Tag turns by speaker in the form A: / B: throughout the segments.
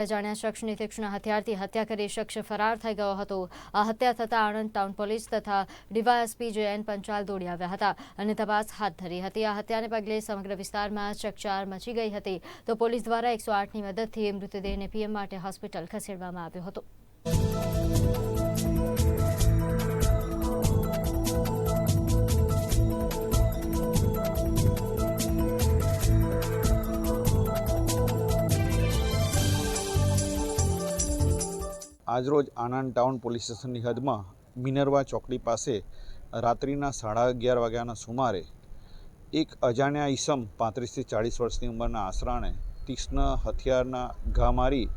A: અજાણ્યા શખ્સની તીક્ષ્ણ હથિયારથી હત્યા કરી શખ્સ ફરાર થઈ ગયો હતો। આ હત્યા થતાં આણંદ ટાઉન પોલીસ તથા ડીવાયએસપી જે.એન. પંચાલ દોડી આવ્યા હતા અને તપાસ હાથ ધરી હતી। આ હત્યાને પગલે સમગ્ર વિસ્તારમાં ચકચાર મચી ગઈ હતી તો પોલીસ દ્વારા 108ની મદદથી મૃતદેહને પીએમ માટે હોસ્પિટલ ખસેડવામાં આવ્યો હતો।
B: આજરોજ આણંદ ટાઉન પોલીસ સ્ટેશનની હદમાં મિનર્વા ચોકડી પાસે રાત્રિના 11:30 વાગ્યાના સુમારે એક અજાણ્યા ઈસમ 35થી 40 વર્ષની ઉંમરના આશરાને તીક્ષ્ણ હથિયારના ઘા મારી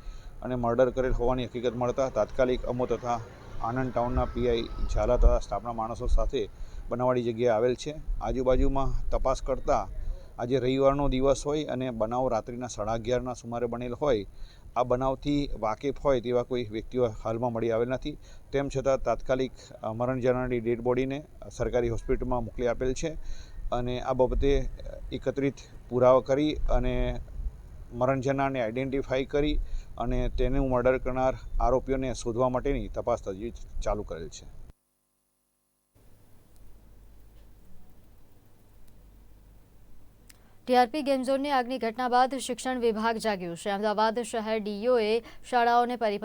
B: અને મર્ડર કરેલ હોવાની હકીકત મળતા તાત્કાલિક અમો તથા આણંદ ટાઉનના પીઆઈ ઝાલા તથા સ્ટાફના માણસો સાથે બનાવવાળી જગ્યાએ આવેલ છે। આજુબાજુમાં તપાસ કરતાં આજે રવિવારનો દિવસ હોય અને બનાવ રાત્રિના 11:30ના સુમારે બનેલ હોય। આ બનાવથી વાકેફ હોય તેવા કોઈ વ્યક્તિઓ હાલમાં મળી આવેલ નથી। તેમ છતાં તાત્કાલિક મરણ જનારની ડેડ બોડીને સરકારી હોસ્પિટલમાં મોકલી આપેલ છે અને આ બાબતે એકત્રિત પુરાવા કરી અને મરણ જનારને આઈડેન્ટિફાઈ કરી અને તેનું મર્ડર કરનાર આરોપીઓને શોધવા માટેની તપાસ તજવીજ ચાલુ કરેલ છે।
A: ટીઆરપી ગેમ ઝોનની આગની ઘટના બાદ શિક્ષણ વિભાગ જાગ્યું છે। અમદાવાદ શહેર ડીઈઓએ શાળાઓને પરિપત્ર